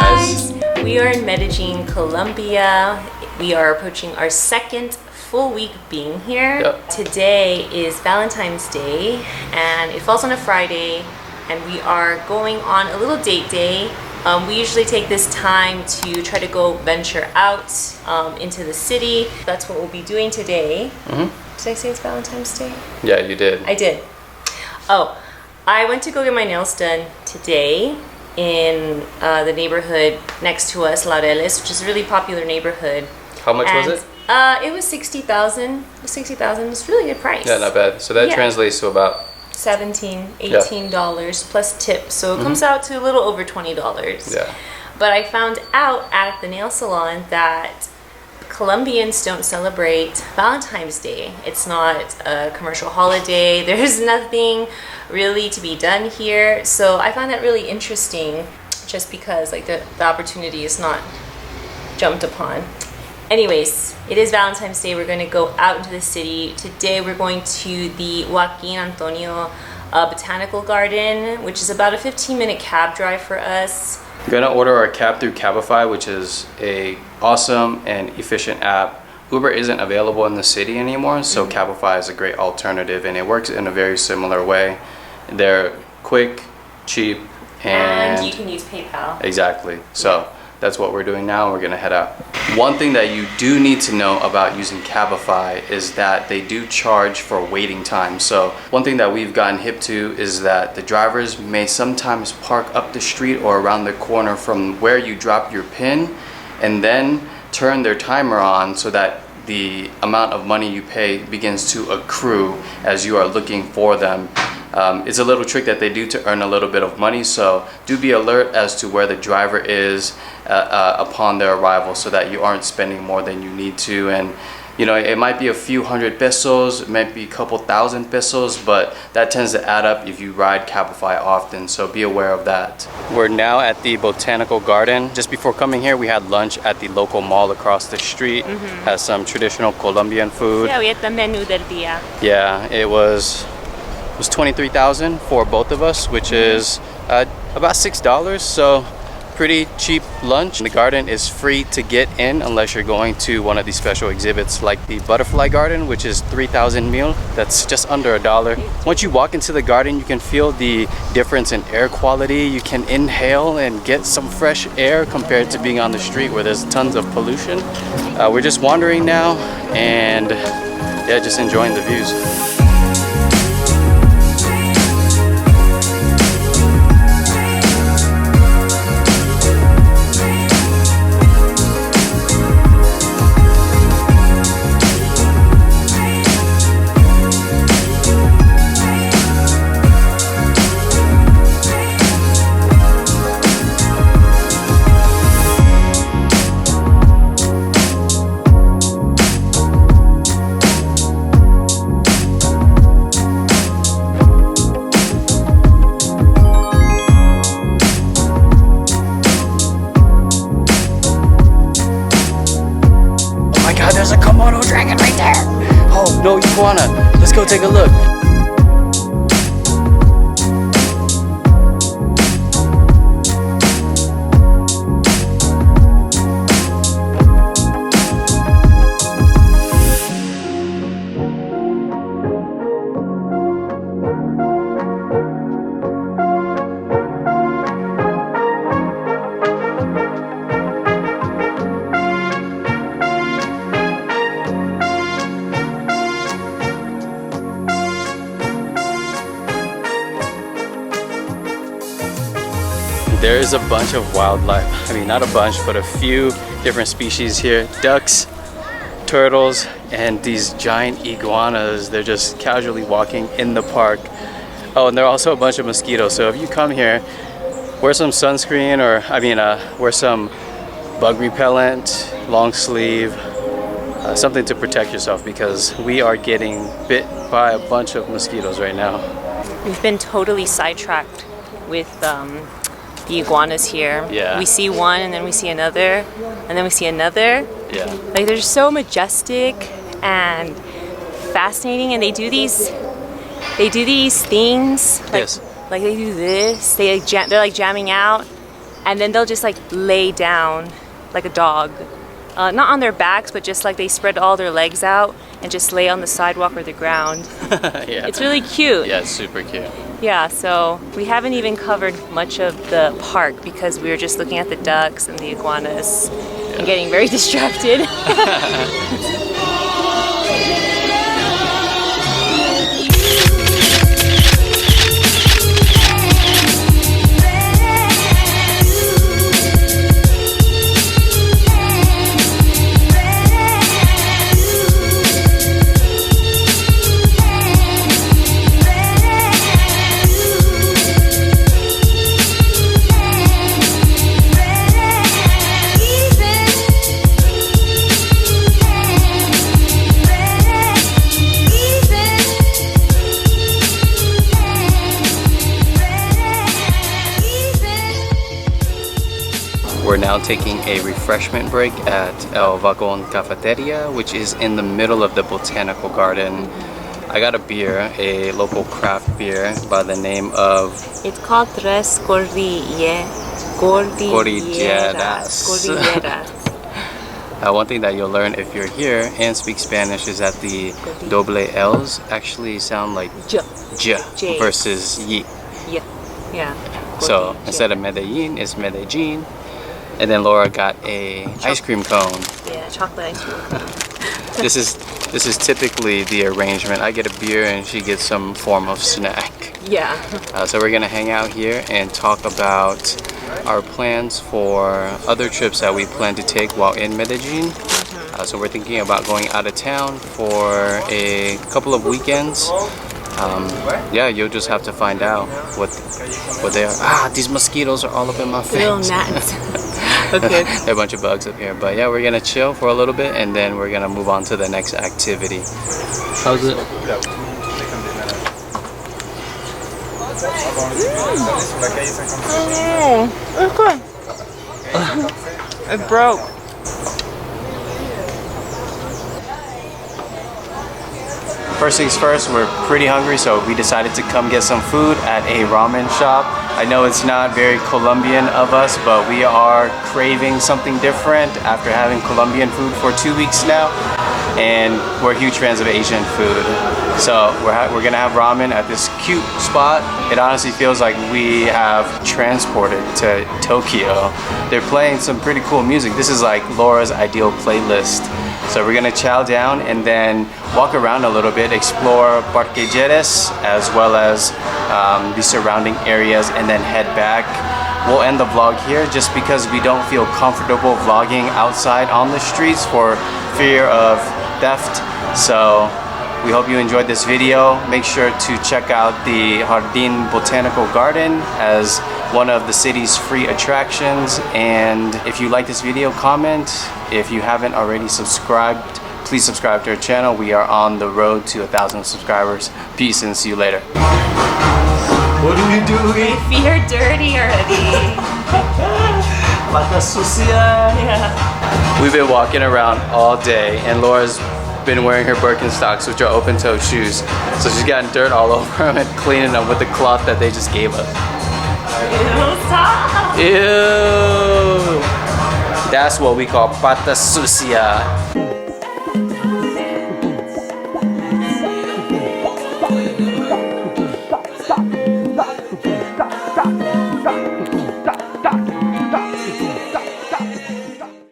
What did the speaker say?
guys! We are in Medellin, Colombia. We are approaching our second full week being here. Yep. Today is Valentine's Day and it falls on a Friday and we are going on a little date day. We usually take this time to try to go venture out into the city. That's what we'll be doing today. Did I say it's Valentine's Day? Yeah, you did. I did. Oh, I went to go get my nails done today in the neighborhood next to us, Laureles, which is a really popular neighborhood. How much was it? It was 60,000. It was 60,000. It's a really good price. Yeah, not bad. So that translates to about $18 plus tip. So it comes out to a little over $20. Yeah. But I found out at the nail salon that Colombians don't celebrate Valentine's Day. It's not a commercial holiday. There's nothing really to be done here. So I found that really interesting just because like the opportunity is not jumped upon. Anyways, it is Valentine's Day. We're going to go out into the city. Today we're going to the Joaquin Botanical Garden, which is about a 15-minute cab drive for us. We're gonna order our cab through Capify, which is a awesome and efficient app. Uber isn't available in the city anymore, so Capify is a great alternative and it works in a very similar way. They're quick, cheap, and you can use PayPal. Exactly. So that's what we're doing now. We're gonna head out. One thing that you do need to know about using Capify is that they do charge for waiting time. So one thing that we've gotten hip to is that the drivers may sometimes park up the street or around the corner from where you drop your pin and then turn their timer on so that the amount of money you pay begins to accrue as you are looking for them. It's a little trick that they do to earn a little bit of money, so do be alert as to where the driver is upon their arrival so that you aren't spending more than you need to. And you know, it might be a few hundred pesos, it might be a couple thousand pesos, but that tends to add up if you ride Capify often, so be aware of that. We're now at the Botanical Garden. Just before coming here, we had lunch at the local mall across the street. Has some traditional Colombian food. Yeah, we had the menu del día. Yeah, it was 23,000 for both of us, which is about $6, so pretty cheap lunch. The garden is free to get in unless you're going to one of these special exhibits like the butterfly garden, which is 3,000 mil. That's just under $1. Once you walk into the garden, you can feel the difference in air quality. You can inhale and get some fresh air compared to being on the street where there's tons of pollution. We're just wandering now and yeah, just enjoying the views. There's a Komodo dragon right there. Oh, no iguana. Let's go take a look. There is a bunch of wildlife. I mean, not a bunch, but a few different species here. Ducks, turtles, and these giant iguanas. They're just casually walking in the park. Oh, and there are also a bunch of mosquitoes. So if you come here, wear some sunscreen or, wear some bug repellent, long sleeve, something to protect yourself because we are getting bit by a bunch of mosquitoes right now. We've been totally sidetracked with the iguanas here. Yeah. We see one and then we see another and then we see another. Yeah. Like they're so majestic and fascinating, and they do these things. Like, yes. Like they do this. They're like jamming out, and then they'll just like lay down like a dog. Not on their backs, but just like they spread all their legs out and just lay on the sidewalk or the ground. Yeah. It's really cute. Yeah, it's super cute. Yeah, so we haven't even covered much of the park because we were just looking at the ducks and the iguanas and getting very distracted. We're now taking a refreshment break at El Vagon Cafeteria, which is in the middle of the Botanical Garden. I got a beer, a local craft beer by the name of... It's called Tres Cordilleras. One thing that you'll learn if you're here and speak Spanish is that the doble L's actually sound like J versus Y. Yeah. So instead of Medellin, it's Medellin. And then Laura got a ice cream cone. Yeah, chocolate ice cream cone. This is typically the arrangement. I get a beer and she gets some form of snack. Yeah. So we're gonna hang out here and talk about our plans for other trips that we plan to take while in Medellin. So we're thinking about going out of town for a couple of weekends. Yeah, you'll just have to find out what they are. Ah, these mosquitoes are all up in my face. Little gnats. Okay. There are a bunch of bugs up here, but yeah, we're gonna chill for a little bit and then we're gonna move on to the next activity. How's it? It's good. It broke. First things first, we're pretty hungry, so we decided to come get some food at a ramen shop. I know it's not very Colombian of us, but we are craving something different after having Colombian food for 2 weeks now, and we're huge fans of Asian food. So we're gonna have ramen at this cute spot. It honestly feels like we have transported to Tokyo. They're playing some pretty cool music. This is like Laura's ideal playlist. So we're gonna chow down and then walk around a little bit, explore Parque Jerez as well as the surrounding areas, and then head back. We'll end the vlog here just because we don't feel comfortable vlogging outside on the streets for fear of theft. So we hope you enjoyed this video. Make sure to check out the Jardin Botanical Garden as one of the city's free attractions. And if you like this video, comment. If you haven't already subscribed, please subscribe to our channel. We are on the road to 1,000 subscribers. Peace and see you later. What are you doing? My feet are dirty already. Pata sucia. Yeah. We've been walking around all day and Laura's been wearing her Birkenstocks, which are open-toe shoes. So she's gotten dirt all over them and cleaning them with the cloth that they just gave us. Ew, stop. Ew! That's what we call pata sucia.